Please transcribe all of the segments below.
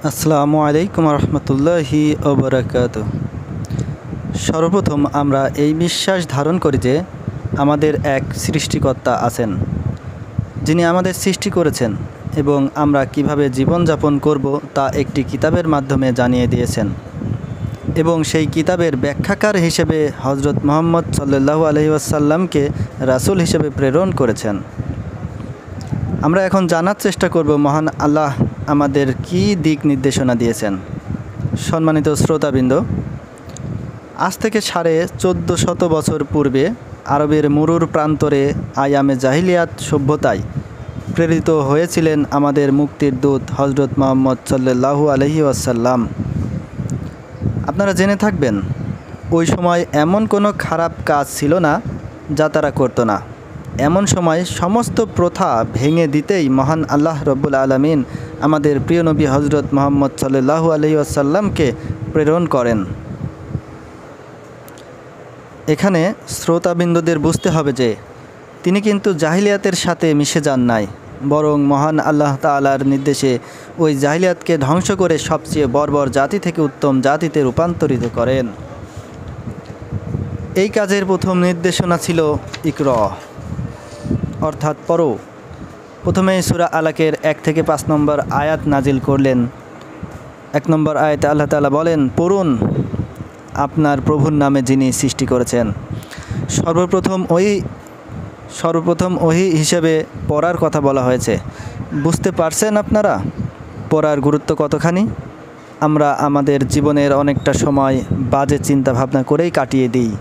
আসসালামু আলাইকুম রহমতুল্লাহি ওবরাকাতুহ। সর্বপ্রথম আমরা এই বিশ্বাস ধারণ করি যে আমাদের এক সৃষ্টিকর্তা আছেন, যিনি আমাদের সৃষ্টি করেছেন এবং আমরা কিভাবে জীবনযাপন করব তা একটি কিতাবের মাধ্যমে জানিয়ে দিয়েছেন এবং সেই কিতাবের ব্যাখ্যাকার হিসেবে হজরত মুহাম্মদ সাল্লাল্লাহু আলাইহি ওয়াসাল্লামকে রাসূল হিসেবে প্রেরণ করেছেন। আমরা এখন জানার চেষ্টা করব মহান আল্লাহ আমাদের কি দিক নির্দেশনা দিয়েছেন। সম্মানিত শ্রোতাবৃন্দ, আজ থেকে 1450 বছর পূর্বে আরবের মুরুর প্রান্তরে আয়ামে জাহিলিয়াত সভ্যতায় প্রেরিত হয়েছিলেন আমাদের মুক্তির দূত হজরত মুহাম্মদ সাল্লাল্লাহু আলাইহি ওয়াসাল্লাম। আপনারা জেনে থাকবেন, ওই সময় এমন কোনো খারাপ কাজ ছিল না যা তারা করতো না। এমন সময় সমস্ত প্রথা ভেঙে দিতেই মহান আল্লাহ রব্বুল আলামিন আমাদের প্রিয় নবী হজরত মুহাম্মদ সাল্লাল্লাহু আলাইহি ওয়াসাল্লামকে প্রেরণ করেন। এখানে শ্রোতাবিন্দুদের বুঝতে হবে যে তিনি কিন্তু জাহিলিয়াতের সাথে মিশে যান নাই, বরং মহান আল্লাহ তাআলার নির্দেশে ওই জাহিলিয়াতকে ধ্বংস করে সবচেয়ে বর্বর জাতি থেকে উত্তম জাতিতে রূপান্তরিত করেন। এই কাজের প্রথম নির্দেশনা ছিল ইকরা, অর্থাৎ পড়ো। প্রথমেই সূরা আলাকের 1 থেকে 5 নম্বর আয়াত নাজিল করলেন। 1 নম্বর আয়াতে আল্লাহ তাআলা বলেন, পড়ুন আপনার প্রভুর নামে যিনি সৃষ্টি করেছেন। সর্বপ্রথম ওহী হিসেবে পড়ার কথা বলা হয়েছে। বুঝতে পারছেন আপনারা পড়ার গুরুত্ব কতখানি? আমরা আমাদের জীবনের অনেকটা সময় বাজে চিন্তা ভাবনা করেই কাটিয়ে দিই,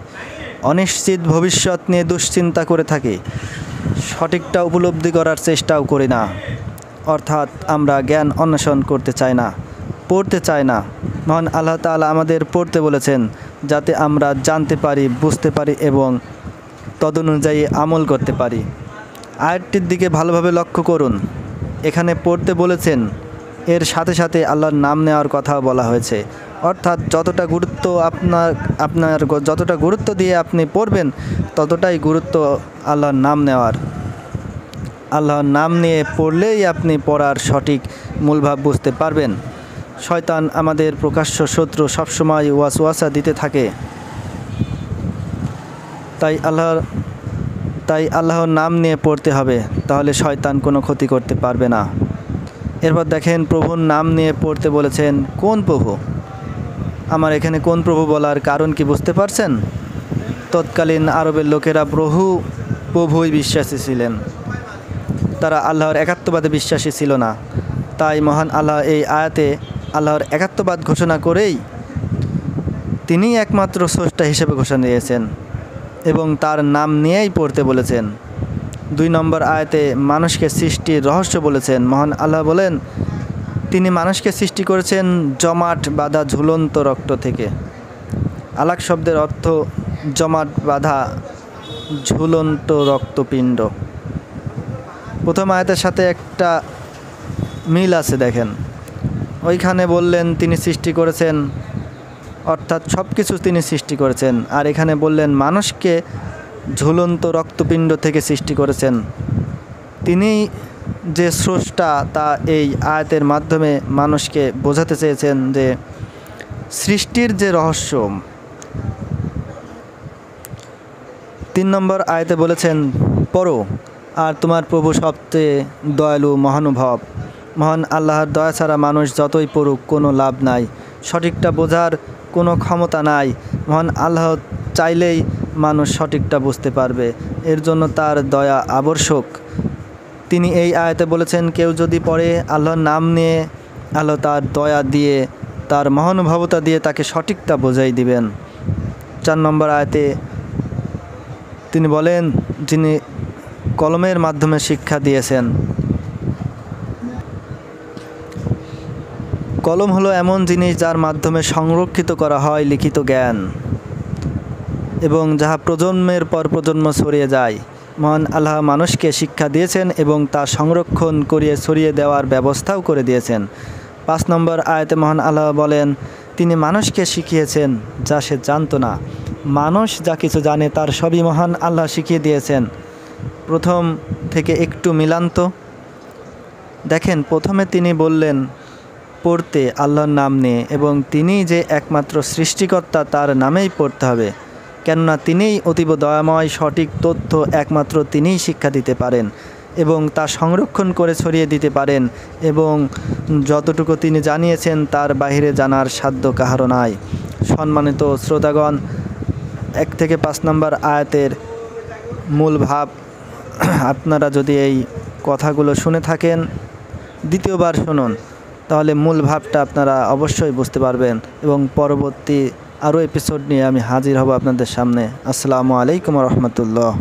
অনিশ্চিত ভবিষ্যৎ নিয়ে দুশ্চিন্তা করে থাকি, সঠিকটা উপলব্ধি করার চেষ্টাও করি না, অর্থাৎ আমরা জ্ঞান অন্বেষণ করতে চাই না, পড়তে চাই না। মহান আল্লাহ তাআলা আমাদের পড়তে বলেছেন যাতে আমরা জানতে পারি, বুঝতে পারি এবং তদনুযায়ী আমল করতে পারি। আয়াতটির দিকে ভালোভাবে লক্ষ্য করুন। এখানে পড়তে বলেছেন, এর সাথে সাথে আল্লাহর নাম নেওয়ার কথাও বলা হয়েছে, অর্থাৎ যতটা গুরুত্ব দিয়ে আপনি পড়বেন ততটাই গুরুত্ব আল্লাহর নাম নেওয়ার। আল্লাহর নাম নিয়ে পড়লেই আপনি পড়ার সঠিক মূলভাব বুঝতে পারবেন। শয়তান আমাদের প্রকাশ্য শত্রু, সবসময় ওয়াসওয়াসা দিতে থাকে। তাই আল্লাহর নাম নিয়ে পড়তে হবে, তাহলে শয়তান কোনো ক্ষতি করতে পারবে না। এরপর দেখেন, প্রভুর নাম নিয়ে পড়তে বলেছেন। কোন প্রভু? আমার এখানে কোন প্রভু বলার কারণ কি বুঝতে পারছেন? তৎকালীন আরবের লোকেরা প্রভুই বিশ্বাসী ছিলেন, তারা আল্লাহর একাত্মবাদে বিশ্বাসী ছিল না। তাই মহান আল্লাহ এই আয়াতে আল্লাহর একাত্মবাদ ঘোষণা করেই তিনিই একমাত্র স্রষ্টা হিসেবে ঘোষণা দিয়েছেন এবং তার নাম নিয়েই পড়তে বলেছেন। 2 নম্বর আয়াতে মানুষকে সৃষ্টির রহস্য বলেছেন। মহান আল্লাহ বলেন, তিনি মানুষকে সৃষ্টি করেছেন জমাট বাঁধা ঝুলন্ত রক্ত থেকে। আলাক শব্দের অর্থ জমাট বাঁধা ঝুলন্ত রক্তপিণ্ড। প্রথম আয়াতের সাথে একটা মিল আছে, দেখেন। ওইখানে বললেন তিনি সৃষ্টি করেছেন, অর্থাৎ সব কিছু তিনি সৃষ্টি করেছেন, আর এখানে বললেন মানুষকে ঝুলন্ত রক্তপিণ্ড থেকে সৃষ্টি করেছেন। তিনি যে স্রষ্টা তা এই আয়াতের মাধ্যমে মানুষকে বোঝাতে চেয়েছেন যে সৃষ্টির যে রহস্য। 3 নম্বর আয়াতে বলেছেন, পড়ো আর তোমার প্রভু সবচেয়ে দয়ালু মহানুভব। মহান আল্লাহর দয়া ছাড়া মানুষ যতই পড়ুক কোনো লাভ নাই, সঠিকটা বোঝার কোনো ক্ষমতা নাই। মহান আল্লাহ চাইলেই মানুষ সঠিকটা বুঝতে পারবে, এর জন্য তার দয়া আবশ্যক। তিনি এই আয়াতে বলেছেন, কেউ যদি পড়ে আল্লাহর নাম নিয়ে, আল্লাহ তার দয়া দিয়ে, তার মহানুভবতা দিয়ে তাকে সঠিকটা বোঝাই দিবেন। 4 নম্বর আয়াতে তিনি বলেন, যিনি কলমের মাধ্যমে শিক্ষা দিয়েছেন। কলম হলো এমন জিনিস যার মাধ্যমে সংরক্ষিত করা হয় লিখিত জ্ঞান এবং যাহা প্রজন্মের পর প্রজন্ম ছড়িয়ে যায়। মহান আল্লাহ মানুষকে শিক্ষা দিয়েছেন এবং তা সংরক্ষণ করিয়ে ছড়িয়ে দেওয়ার ব্যবস্থাও করে দিয়েছেন। 5 নম্বর আয়াতে মহান আল্লাহ বলেন, তিনি মানুষকে শিখিয়েছেন যা সে জানত না। মানুষ যা কিছু জানে তার সবই মহান আল্লাহ শিখিয়ে দিয়েছেন। প্রথম থেকে একটু মিলান্ত দেখেন। প্রথমে তিনি বললেন পড়তে আল্লাহর নাম নিয়ে এবং তিনিই যে একমাত্র সৃষ্টিকর্তা তার নামেই পড়তে হবে, কেননা তিনিই অতীব দয়াময়, সঠিক তথ্য একমাত্র তিনিই শিক্ষা দিতে পারেন এবং তা সংরক্ষণ করে ছড়িয়ে দিতে পারেন এবং যতটুকু তিনি জানিয়েছেন তার বাইরে জানার সাধ্য কাহারও নাই। সম্মানিত শ্রোতাগণ, 1 থেকে 5 নম্বর আয়াতের মূল ভাব আপনারা যদি এই কথাগুলো শুনে থাকেন, দ্বিতীয়বার শুনুন, তাহলে মূল ভাবটা আপনারা অবশ্যই বুঝতে পারবেন এবং পরবর্তী আরও এপিসোড নিয়ে আমি হাজির হব আপনাদের সামনে। আসসালামু আলাইকুম রহমতুল্লাহ।